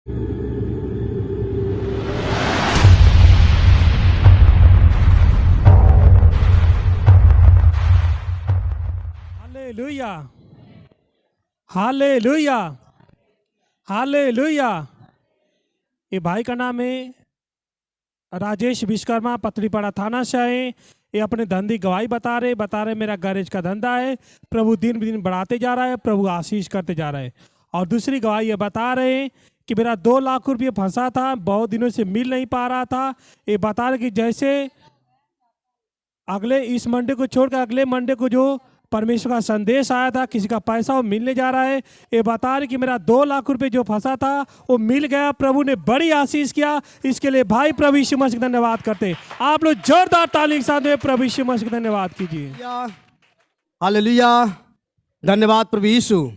Hallelujah, hallelujah, hallelujah. ये भाई का नाम है राजेश विश्वकर्मा, पत्रीपाड़ा थाना से आए। ये अपने धंधे गवाही बता रहे मेरा गैरेज का धंधा है, प्रभु दिन दिन बढ़ाते जा रहा है, प्रभु आशीष करते जा रहा है। और दूसरी गवाही ये बता रहे हैं कि मेरा 2 लाख रुपये फंसा था, बहुत दिनों से मिल नहीं पा रहा था। ये बता रहे कि जैसे अगले इस मंडे को छोड़कर अगले मंडे को जो परमेश्वर का संदेश आया था, किसी का पैसा वो मिलने जा रहा है। ये बता रहे कि मेरा 2 लाख रुपए जो फंसा था वो मिल गया, प्रभु ने बड़ी आशीष किया। इसके लिए भाई प्रभु यीशु मसीह का धन्यवाद करते। आप लोग जोरदार ताली के साथ में प्रभु यीशु मसीह का धन्यवाद कीजिए। हालेलुया, धन्यवाद प्रभु यीशु।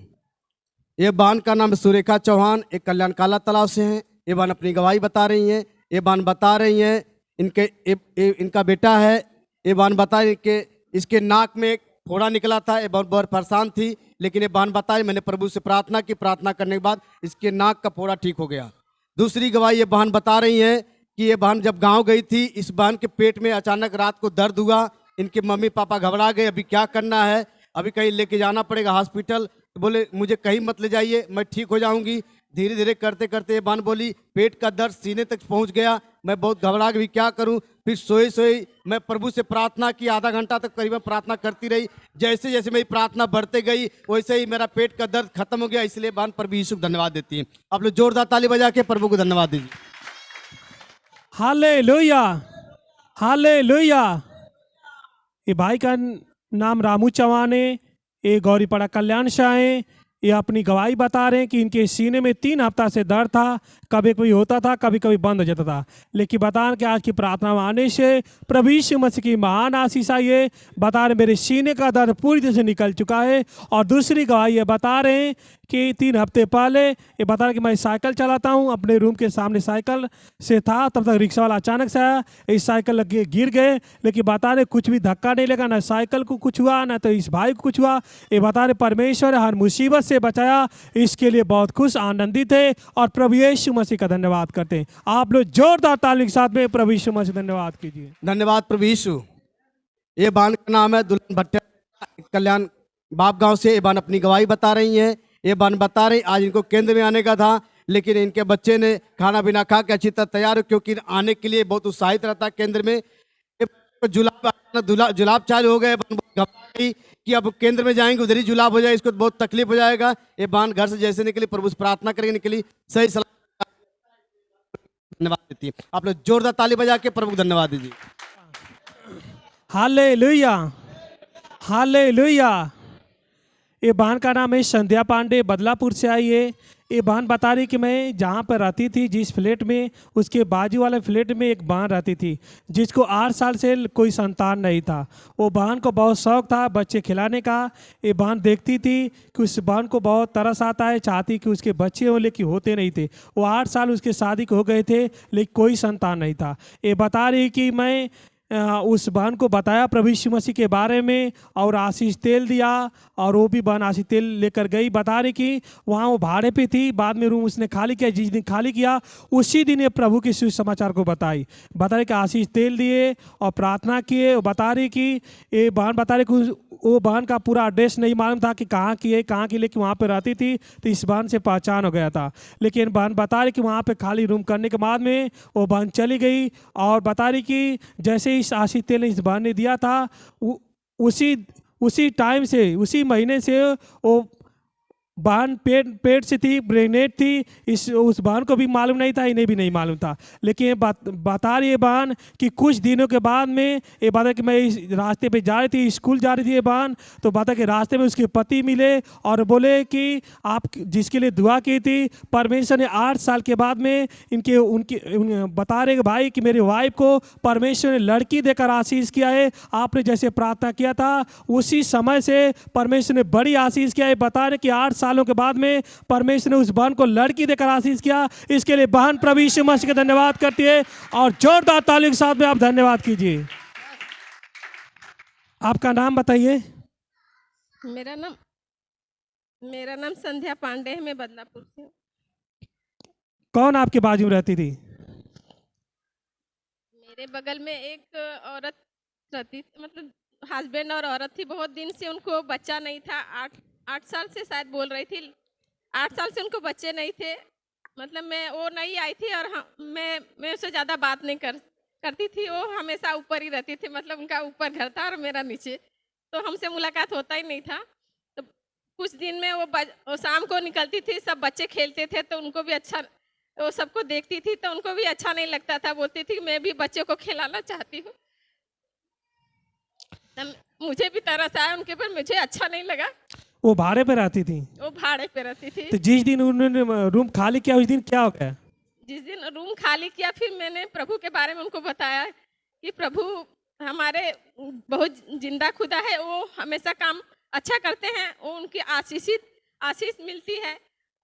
ये बहन का नाम सुरेखा चौहान, एक कल्याण काला तालाब से हैं। ये बहन अपनी गवाही बता रही हैं। ये बहन बता रही हैं इनका बेटा है। ये बहन बता रही कि इसके नाक में एक फोड़ा निकला था। ये बहुत परेशान थी, लेकिन ये बहन बता रही मैंने प्रभु से प्रार्थना की, प्रार्थना करने के बाद इसके नाक का फोड़ा ठीक हो गया। दूसरी गवाही ये बहन बता रही है कि ये बहन जब गांव गई थी, इस बहन के पेट में अचानक रात को दर्द हुआ। इनके मम्मी पापा घबरा गए, अभी क्या करना है, अभी कहीं लेके जाना पड़ेगा हॉस्पिटल। तो बोले मुझे कहीं मत ले जाइए, मैं ठीक हो जाऊंगी। धीरे धीरे करते करते ये बहन बोली पेट का दर्द सीने तक पहुंच गया, मैं बहुत घबरा गई, क्या करूं। फिर सोई सोई मैं प्रभु से प्रार्थना की, आधा घंटा तक करीबन प्रार्थना करती रही। जैसे जैसे मेरी प्रार्थना बढ़ते गई वैसे ही मेरा पेट का दर्द खत्म हो गया। इसलिए बहन प्रभु यीशु को धन्यवाद देती है। आप लोग जोरदार ताली बजा के प्रभु को धन्यवाद दीजिए। Hallelujah, hallelujah. ये भाई का नाम रामू चौहान है। ये गौरीपाड़ा कल्याण से आए। ये अपनी गवाही बता रहे हैं कि इनके सीने में 3 हफ्ता से दर्द था, कभी कभी होता था, कभी कभी बंद हो जाता था। लेकिन बता रहे कि आज की प्रार्थना में आने से प्रभु यीशु मसीह की महान आशीष आई है। बता रहे मेरे सीने का दर्द पूरी तरह से निकल चुका है। और दूसरी गवाही ये बता रहे हैं कि 3 हफ्ते पहले ये बता रहे कि मैं साइकिल चलाता हूँ, अपने रूम के सामने साइकिल से था, तब तक रिक्शा वाला अचानक से आया, इस साइकिल लगे गिर गए। लेकिन बता रहे कुछ भी धक्का नहीं लगा, ना साइकिल को कुछ हुआ, ना तो इस भाई को कुछ हुआ। ये बता रहे परमेश्वर हर मुसीबत से बचाया, इसके लिए बहुत खुश आनंदित है और प्रभु यीशु मसीह का धन्यवाद करते हैं। आप लोग जोरदार ताली के साथ में प्रभु यीशु मसीह धन्यवाद कीजिए। धन्यवाद प्रभु यीशु। ये बहन का नाम है दुल्हन भट्टिया, कल्याण बाप गांव से। ये बहन अपनी गवाही बता रही है। ये बहन बता रही आज इनको केंद्र में आने का था, लेकिन इनके बच्चे ने खाना पीना खा के अच्छी तरह तैयार हो, क्योंकि आने के लिए बहुत उत्साहित रहता है केंद्र में। जुलाब चालू हो गए, कि अब केंद्र में जाएंगे उधर ही जुलाब हो जाए, इसको बहुत तकलीफ हो जाएगा। ये बहन घर से जैसे निकली प्रभु से प्रार्थना करके निकली, सही सलाह धन्यवाद देती है। आप लोग जोरदार ताली बजा के प्रभु को धन्यवाद दीजिए। Hallelujah, hallelujah. ये बहन का नाम है संध्या पांडे, बदलापुर से आई है। ये बहन बता रही कि मैं जहाँ पर रहती थी, जिस फ्लैट में, उसके बाजू वाले फ्लैट में एक बहन रहती थी जिसको 8 साल से कोई संतान नहीं था। वो बहन को बहुत शौक था बच्चे खिलाने का। ये बहन देखती थी कि उस बहन को बहुत तरस आता है, चाहती कि उसके बच्चे हो, लेकिन होते नहीं थे। वो 8 साल उसके शादी को हो गए थे, लेकिन कोई संतान नहीं था। ये बता रही कि मैं उस बहन को बताया प्रभु यीशु मसीह के बारे में और आशीष तेल दिया, और वो भी बहन आशीष तेल लेकर गई। बता रही कि वहाँ वो भाड़े पे थी, बाद में रूम उसने खाली किया। जिस दिन खाली किया उसी दिन ये प्रभु के सुसमाचार को बता रही कि आशीष तेल दिए और प्रार्थना किए। बता रही कि ये बहन बता रही कि वो बहन का पूरा एड्रेस नहीं मालूम था कि कहाँ की है, कहाँ की, लेकिन वहाँ पर रहती थी तो इस बहन से पहचान हो गया था। लेकिन बहन बता रही कि वहाँ पे खाली रूम करने के बाद में वो बहन चली गई, और बता रही कि जैसे इस आशीष तेल इस बहन ने दिया था, उसी टाइम से, उसी महीने से वो बहन पेट से थी, प्रेग्नेंट थी। उस बहन को भी मालूम नहीं था, इन्हें भी नहीं मालूम था। लेकिन बता रही है बहन कि कुछ दिनों के बाद में ये बात है कि मैं इस रास्ते पे जा रही थी, स्कूल जा रही थी ये बहन, तो बता कि रास्ते में उसके पति मिले और बोले कि आप जिसके लिए दुआ की थी, परमेश्वर ने 8 साल के बाद में बता रहे भाई कि मेरी वाइफ को परमेश्वर ने लड़की देकर आशीष किया है। आपने जैसे प्रार्थना किया था उसी समय से परमेश्वर ने बड़ी आशीष किया है। बता रहे कि 8 सालों के बाद में परमेश्वर ने उस बहन को लड़की देकर आशीष किया। इसके लिए बहन प्रभु यीशु मसीह का धन्यवाद करती है, और जोरदार ताली के साथ में आप धन्यवाद कीजिए। आपका नाम बताइए। मेरा नाम संध्या पांडे है, मैं बदलापुर से हूँ। कौन आपके बाजू में रहती थी? मेरे बगल में एक औरत रहती, मतलब हस्बैंड और औरत थी। बहुत दिन से उनको बच्चा नहीं था। 8 साल से शायद बोल रही थी, 8 साल से उनको बच्चे नहीं थे। मतलब वो नई आई थी और मैं उससे ज़्यादा बात नहीं करती थी। वो हमेशा ऊपर ही रहती थी, मतलब उनका ऊपर घर था और मेरा नीचे, तो हमसे मुलाकात होता ही नहीं था। तो कुछ दिन में वो शाम को निकलती थी, सब बच्चे खेलते थे तो उनको भी अच्छा, वो सबको देखती थी तो उनको भी अच्छा नहीं लगता था। बोलती थी मैं भी बच्चों को खिलाना चाहती हूँ। मुझे भी तरस आया उनके पर, मुझे अच्छा नहीं लगा। वो भाड़े पे रहती थी? वो भाड़े पे रहती थी। तो जिस दिन उन्होंने रूम खाली किया उस दिन क्या हो गया? जिस दिन रूम खाली किया, फिर मैंने प्रभु के बारे में उनको बताया कि प्रभु हमारे बहुत जिंदा खुदा है, वो हमेशा काम अच्छा करते हैं, वो उनकी आशीष मिलती है।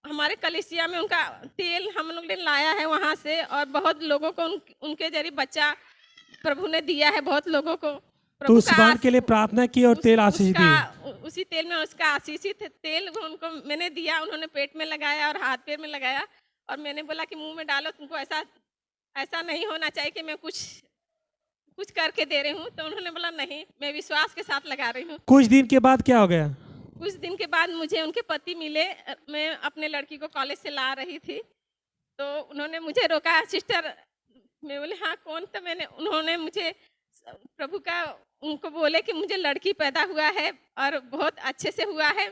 हमारे कलीसिया में उनका तेल हम लोग ने लाया है वहाँ से, और बहुत लोगों को उनके जरिए बच्चा प्रभु ने दिया है, बहुत लोगों को। तो उस बात के लिए प्रार्थना की और तेल आशीष दी। उसी तेल में उसका आशीषित तेल उनको मैंने दिया। उन्होंने पेट में लगाया और हाथ पैर में लगाया, और मैंने बोला कि मुंह में डालो, तुमको ऐसा नहीं होना चाहिए कि मैं कुछ करके दे रही हूँ। तो उन्होंने बोला नहीं, मैं विश्वास के साथ लगा रही हूँ। कुछ दिन के बाद क्या हो गया? कुछ दिन के बाद मुझे उनके पति मिले। मैं अपने लड़की को कॉलेज से ला रही थी, तो उन्होंने मुझे रोका, सिस्टर। मैं बोले हाँ कौन? तो उन्होंने मुझे प्रभु का उनको बोले कि मुझे लड़की पैदा हुआ है और बहुत अच्छे से हुआ है,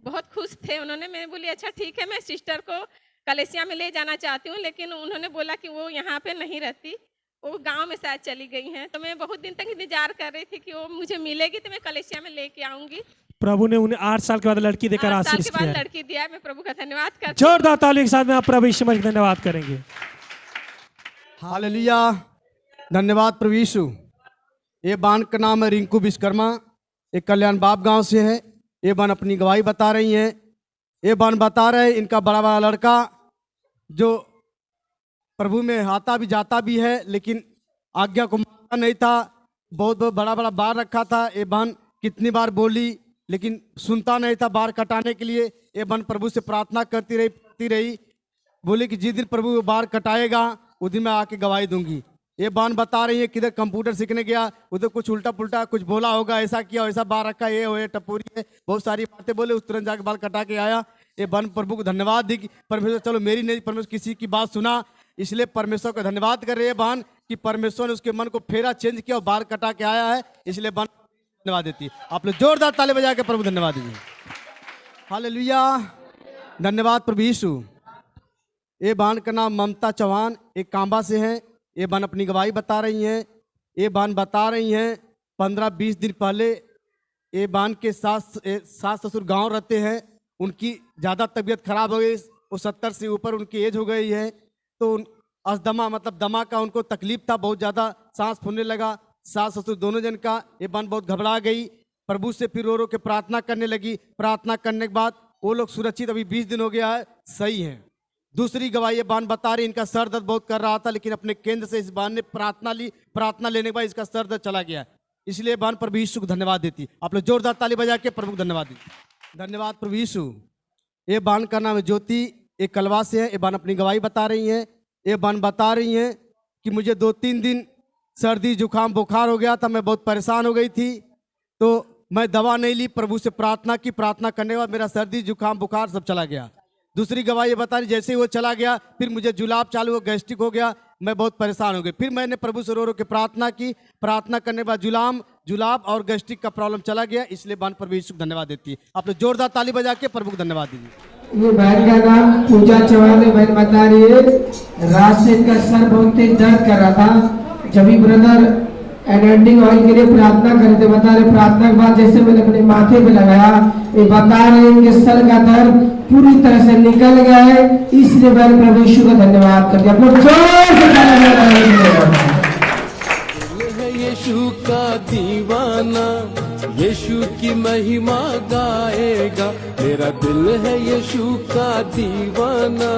बहुत खुश थे उन्होंने। मैं बोली अच्छा ठीक है, मैं सिस्टर को कलेसिया में ले जाना चाहती हूँ। लेकिन उन्होंने बोला कि वो यहाँ पे नहीं रहती, वो गांव में शायद चली गई हैं। तो मैं बहुत दिन तक इंतजार कर रही थी कि वो मुझे मिलेगी तो मैं कलेसिया में लेके आऊंगी। प्रभु ने उन्हें 8 साल के बाद लड़की देकर 8 साल आशीष के बाद किया। लड़की दिया। मैं प्रभु का धन्यवाद करती हूँ। जोरदार ताली के साथ में आप प्रभु यीशु मसीह का धन्यवाद करेंगे। हालेलुया, धन्यवाद प्रभु यीशु। ये बान का नाम है रिंकू विश्वकर्मा, एक कल्याण बाप गांव से है। ये बान अपनी गवाही बता रही हैं। ये बान बता रहे इनका बड़ा बड़ा लड़का जो प्रभु में आता भी जाता भी है, लेकिन आज्ञा को मानता नहीं था। बहुत बहुत बड़ा बड़ा बार रखा था। ये बहन कितनी बार बोली लेकिन सुनता नहीं था बार कटाने के लिए। ये बहन प्रभु से प्रार्थना करती रही, बोली कि जिस दिन प्रभु वो बार कटाएगा उस दिन मैं आके गवाही दूंगी। ये बहन बता रही है किधर कंप्यूटर सीखने गया, उधर कुछ उल्टा पुल्टा कुछ बोला होगा, ऐसा किया वैसा बार रखा, ये हो टपोरी है, बहुत सारी बातें बोले। उस तुरंत जाके बाल कटा के आया। ये बहन प्रभु को धन्यवाद दी कि परमेश्वर चलो मेरी नहीं, परमेश्वर किसी की बात सुना, इसलिए परमेश्वर का धन्यवाद कर रही है बहन कि परमेश्वर ने उसके मन को फेरा चेंज किया और बाल कटा के आया है, इसलिए बहन धन्यवाद देती है। आप लोग जोरदार ताली बजा के प्रभु धन्यवाद दीजिए। हालेलुया, धन्यवाद प्रभु यीशु। ये बहन का नाम ममता चौहान, एक कांबा से है। ये बहन अपनी गवाही बता रही हैं। ये बहन बता रही हैं 15-20 दिन पहले ये बहन के सास ससुर गांव रहते हैं, उनकी ज़्यादा तबीयत खराब हो गई। वो 70 से ऊपर उनकी एज हो गई है, तो अस्थमा मतलब दमा का उनको तकलीफ था, बहुत ज़्यादा सांस फूलने लगा सास ससुर दोनों जन का। ये बहन बहुत घबरा गई, प्रभु से फिर रो रो के प्रार्थना करने लगी। प्रार्थना करने के बाद वो लोग सुरक्षित, अभी 20 दिन हो गया है, सही है। दूसरी गवाही ये बहन बता रही इनका सर दर्द बहुत कर रहा था, लेकिन अपने केंद्र से इस बहन ने प्रार्थना ली, प्रार्थना लेने के बाद इसका सर दर्द चला गया, इसलिए बहन प्रभु यीशु को धन्यवाद देती। आप लोग जोरदार ताली बजा के प्रभु को धन्यवाद दीजिए। धन्यवाद प्रभु यीशु। ये बहन का नाम है ज्योति, एक कलवा से है। ये बहन अपनी गवाही बता रही है। ये बहन बता रही हैं कि मुझे 2-3 दिन सर्दी जुकाम बुखार हो गया था, मैं बहुत परेशान हो गई थी, तो मैं दवा नहीं ली, प्रभु से प्रार्थना की, प्रार्थना करने के बाद मेरा सर्दी जुकाम बुखार सब चला गया। दूसरी गवाही ये बता रही जैसे ही वो चला गया फिर मुझे जुलाब चालू हो, गैस्ट्रिक हो गया, मैं बहुत परेशान हो गई। फिर मैंने प्रभु से रो रो के प्रार्थना की, प्रार्थना करने के बाद जुलाब और गैस्ट्रिक का प्रॉब्लम चला गया, इसलिए बहन प्रभु यीशु को धन्यवाद देती है। आप लोग जोरदार ताली बजा के प्रभु को धन्यवाद दीजिए। ये बहन का नाम पूजा चौहान है। बहन बता रही है रात से इनका सर बहुत तेज दर्द कर रहा था, जब भी ब्रदर एनर्जिंग ऑयल के लिए प्रार्थना करे थे, बता रहे प्रार्थना के बाद जैसे मैंने अपने माथे पे लगाया, ये बता रहे इनके सर का दर्द पूरी तरह से निकल गया है, इसलिए मैंने प्रभु यीशु का धन्यवाद कर दिया। यीशु का दीवाना यीशु की महिमा गाएगा, मेरा दिल है यीशु का दीवाना।